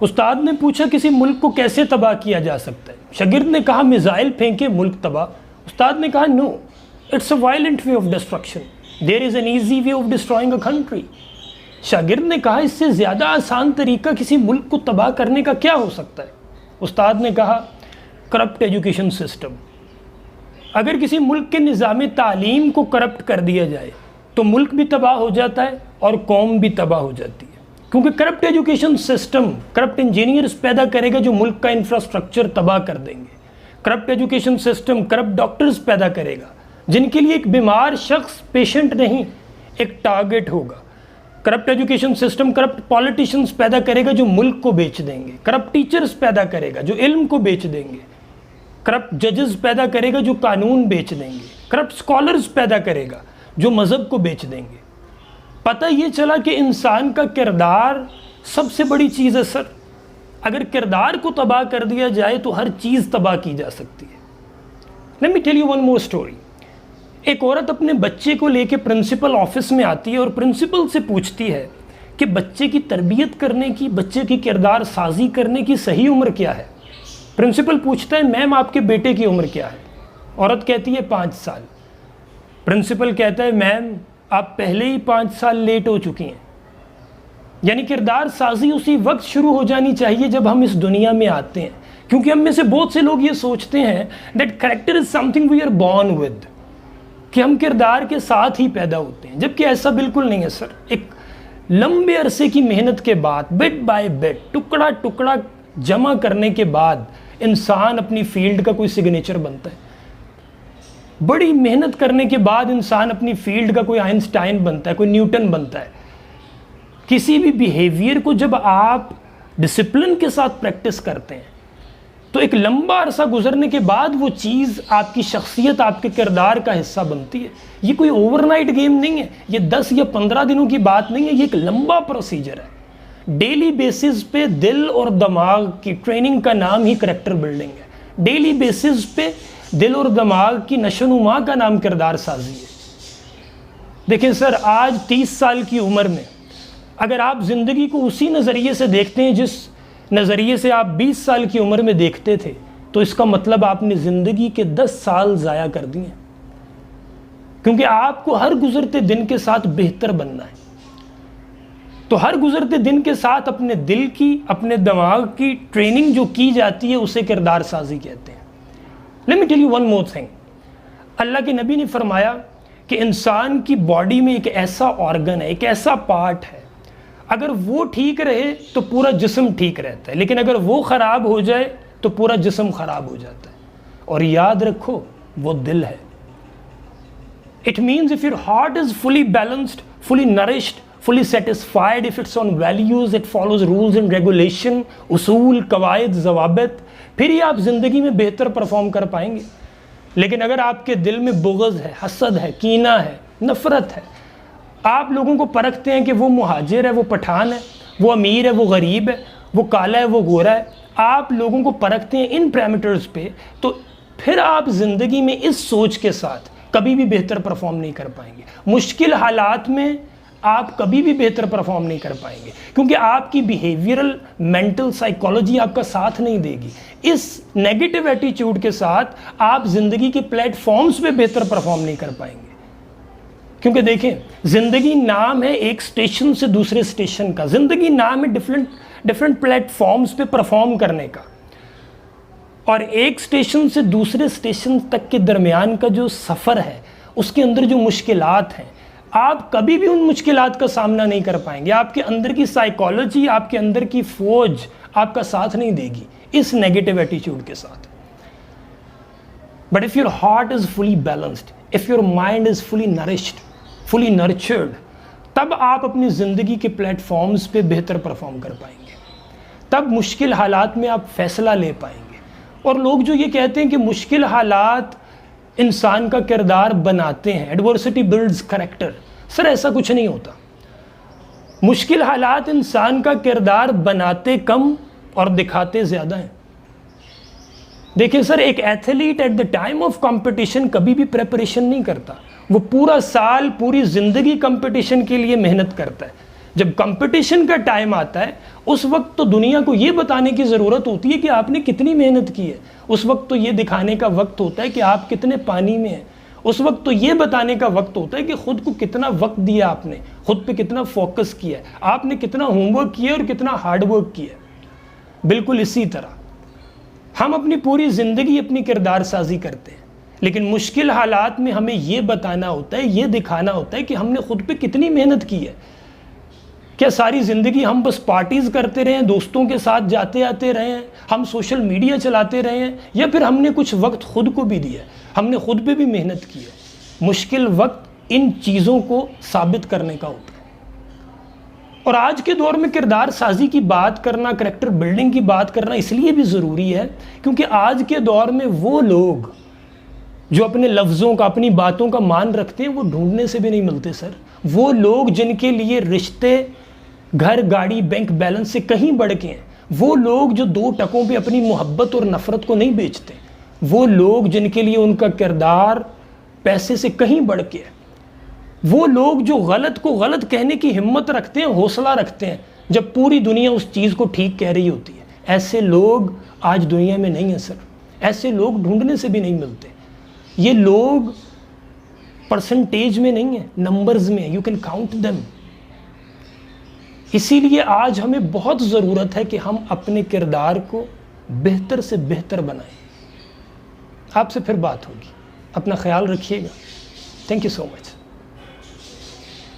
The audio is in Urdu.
استاد نے پوچھا کسی ملک کو کیسے تباہ کیا جا سکتا ہے؟ شاگرد نے کہا میزائل پھینکے ملک تباہ. استاد نے کہا no, it's a violent way of destruction, there is an easy way of destroying a country. شاگرد نے کہا اس سے زیادہ آسان طریقہ کسی ملک کو تباہ کرنے کا کیا ہو سکتا ہے؟ استاد نے کہا کرپٹ ایجوکیشن سسٹم. اگر کسی ملک کے نظام تعلیم کو کرپٹ کر دیا جائے تو ملک بھی تباہ ہو جاتا ہے اور قوم بھی تباہ ہو جاتی ہے. کیونکہ corrupt education system corrupt engineers پیدا کرے گا جو ملک کا انفراسٹرکچر تباہ کر دیں گے. Corrupt education system corrupt doctors پیدا کرے گا جن کے لیے ایک بیمار شخص پیشنٹ نہیں، ایک ٹارگٹ ہوگا. Corrupt education system corrupt politicians پیدا کرے گا جو ملک کو بیچ دیں گے. کرپٹ ٹیچرز پیدا کرے گا جو علم کو بیچ دیں گے. کرپٹ ججز پیدا کرے گا جو قانون بیچ دیں گے. کرپٹ اسکالرز پیدا کرے گا جو مذہب کو بیچ دیں گے. پتہ یہ چلا کہ انسان کا کردار سب سے بڑی چیز ہے سر. اگر کردار کو تباہ کر دیا جائے تو ہر چیز تباہ کی جا سکتی ہے. Let me tell you one more story. ایک عورت اپنے بچے کو لے کے پرنسپل آفس میں آتی ہے اور پرنسپل سے پوچھتی ہے کہ بچے کی تربیت کرنے کی، بچے کی کردار سازی کرنے کی صحیح عمر کیا ہے؟ پرنسپل پوچھتا ہے میم آپ کے بیٹے کی عمر کیا ہے؟ عورت کہتی ہے 5 سال. پرنسپل کہتا ہے میم آپ پہلے ہی 5 سال لیٹ ہو چکی ہیں. یعنی کردار سازی اسی وقت شروع ہو جانی چاہیے جب ہم اس دنیا میں آتے ہیں. کیونکہ ہم میں سے بہت سے لوگ یہ سوچتے ہیں that character is something we are born with، کہ ہم کردار کے ساتھ ہی پیدا ہوتے ہیں، جبکہ ایسا بالکل نہیں ہے سر. ایک لمبے عرصے کی محنت کے بعد بٹ بائی بٹ ٹکڑا ٹکڑا جمع کرنے کے بعد انسان اپنی فیلڈ کا کوئی سگنیچر بنتا ہے. بڑی محنت کرنے کے بعد انسان اپنی فیلڈ کا کوئی آئنسٹائن بنتا ہے، کوئی نیوٹن بنتا ہے. کسی بھی بیہیویئر کو جب آپ ڈسپلن کے ساتھ پریکٹس کرتے ہیں تو ایک لمبا عرصہ گزرنے کے بعد وہ چیز آپ کی شخصیت، آپ کے کردار کا حصہ بنتی ہے. یہ کوئی اوور نائٹ گیم نہیں ہے، یہ 10 یا 15 دنوں کی بات نہیں ہے، یہ ایک لمبا پروسیجر ہے. ڈیلی بیسز پہ دل اور دماغ کی ٹریننگ کا نام ہی کریکٹر بلڈنگ ہے. ڈیلی بیسز پہ دل اور دماغ کی نشو و نما کا نام کردار سازی ہے. دیکھیں سر، آج 30 سال کی عمر میں اگر آپ زندگی کو اسی نظریے سے دیکھتے ہیں جس نظریے سے آپ 20 سال کی عمر میں دیکھتے تھے تو اس کا مطلب آپ نے زندگی کے 10 سال ضائع کر دیے. کیونکہ آپ کو ہر گزرتے دن کے ساتھ بہتر بننا ہے. تو ہر گزرتے دن کے ساتھ اپنے دل کی، اپنے دماغ کی ٹریننگ جو کی جاتی ہے اسے کردار سازی کہتے ہیں. Let me tell you one more thing. اللہ کے نبی نے فرمایا کہ انسان کی باڈی میں ایک ایسا آرگن ہے، ایک ایسا پارٹ ہے، اگر وہ ٹھیک رہے تو پورا جسم ٹھیک رہتا ہے، لیکن اگر وہ خراب ہو جائے تو پورا جسم خراب ہو جاتا ہے. اور یاد رکھو وہ دل ہے. It means if your heart is fully balanced, fully nourished, fully satisfied, if it's on values, it follows rules and regulation, اصول، قواعد، ضوابط، پھر ہی آپ زندگی میں بہتر پرفارم کر پائیں گے. لیکن اگر آپ کے دل میں بغض ہے، حسد ہے، کینہ ہے، نفرت ہے، آپ لوگوں کو پرکھتے ہیں کہ وہ مہاجر ہے، وہ پٹھان ہے، وہ امیر ہے، وہ غریب ہے، وہ کالا ہے، وہ گورا ہے، آپ لوگوں کو پرکھتے ہیں ان پیرامیٹرز پہ، تو پھر آپ زندگی میں اس سوچ کے ساتھ کبھی بھی بہتر پرفارم نہیں کر پائیں گے. مشکل حالات میں آپ کبھی بھی بہتر پرفارم نہیں کر پائیں گے کیونکہ آپ کی بیہیویئرل مینٹل سائیکالوجی آپ کا ساتھ نہیں دے گی. اس نیگیٹو ایٹیچیوڈ کے ساتھ آپ زندگی کے پلیٹ فارمز پہ بہتر پرفارم نہیں کر پائیں گے. کیونکہ دیکھیں، زندگی نام ہے ایک اسٹیشن سے دوسرے اسٹیشن کا، زندگی نام ہے ڈفرینٹ پلیٹ فارمز پہ پرفارم کرنے کا، اور ایک اسٹیشن سے دوسرے اسٹیشن تک کے درمیان کا جو سفر ہے اس کے اندر جو مشکلات ہیں، آپ کبھی بھی ان مشکلات کا سامنا نہیں کر پائیں گے. آپ کے اندر کی سائیکالوجی، آپ کے اندر کی فوج آپ کا ساتھ نہیں دے گی اس نیگیٹو ایٹیچیوڈ کے ساتھ. But if your heart is fully balanced, if your mind is fully nourished, fully nurtured, تب آپ اپنی زندگی کے پلیٹ فارمز پہ بہتر پرفارم کر پائیں گے. تب مشکل حالات میں آپ فیصلہ لے پائیں گے. اور لوگ جو یہ کہتے ہیں کہ مشکل حالات انسان کا کردار بناتے ہیں، ایڈورسٹی بلڈز کریکٹر، سر ایسا کچھ نہیں ہوتا. مشکل حالات انسان کا کردار بناتے کم اور دکھاتے زیادہ ہیں. دیکھیں سر، ایک athlete at the time of competition کبھی بھی پریپریشن نہیں کرتا، وہ پورا سال، پوری زندگی کمپٹیشن کے لیے محنت کرتا ہے. جب کمپٹیشن کا ٹائم آتا ہے اس وقت تو دنیا کو یہ بتانے کی ضرورت ہوتی ہے کہ آپ نے کتنی محنت کی ہے. اس وقت تو یہ دکھانے کا وقت ہوتا ہے کہ آپ کتنے پانی میں ہیں. اس وقت تو یہ بتانے کا وقت ہوتا ہے کہ خود کو کتنا وقت دیا آپ نے, خود پہ کتنا فوکس کیا ہے, آپ نے کتنا ہوم ورک کیا اور کتنا ہارڈ ورک کیا ہے. بالکل اسی طرح ہم اپنی پوری زندگی اپنی کردار سازی کرتے ہیں, لیکن مشکل حالات میں ہمیں یہ بتانا ہوتا ہے, یہ دکھانا ہوتا ہے کہ ہم نے خود پہ کتنی محنت کی ہے. کیا ساری زندگی ہم بس پارٹیز کرتے رہے ہیں, دوستوں کے ساتھ جاتے آتے رہے ہیں, ہم سوشل میڈیا چلاتے رہے ہیں, یا پھر ہم نے کچھ وقت خود کو بھی دیا ہے, ہم نے خود پہ بھی محنت کی ہے. مشکل وقت ان چیزوں کو ثابت کرنے کا ہوتا ہے. اور آج کے دور میں کردار سازی کی بات کرنا, کریکٹر بلڈنگ کی بات کرنا اس لیے بھی ضروری ہے کیونکہ آج کے دور میں وہ لوگ جو اپنے لفظوں کا, اپنی باتوں کا مان رکھتے ہیں وہ ڈھونڈنے سے بھی نہیں ملتے سر. وہ لوگ جن کے لیے رشتے, گھر, گاڑی, بینک بیلنس سے کہیں بڑھ کے ہیں, وہ لوگ جو 2 ٹکوں پہ اپنی محبت اور نفرت کو نہیں بیچتے, وہ لوگ جن کے لیے ان کا کردار پیسے سے کہیں بڑھ کے ہے, وہ لوگ جو غلط کو غلط کہنے کی ہمت رکھتے ہیں, حوصلہ رکھتے ہیں جب پوری دنیا اس چیز کو ٹھیک کہہ رہی ہوتی ہے. ایسے لوگ آج دنیا میں نہیں ہیں سر. ایسے لوگ ڈھونڈنے سے بھی نہیں ملتے. یہ لوگ پرسنٹیج میں نہیں ہیں, نمبرز میں, یو کین کاؤنٹ دیم. اسی لیے آج ہمیں بہت ضرورت ہے کہ ہم اپنے کردار کو بہتر سے بہتر بنائیں. آپ سے پھر بات ہوگی. اپنا خیال رکھیے گا. Thank you so much.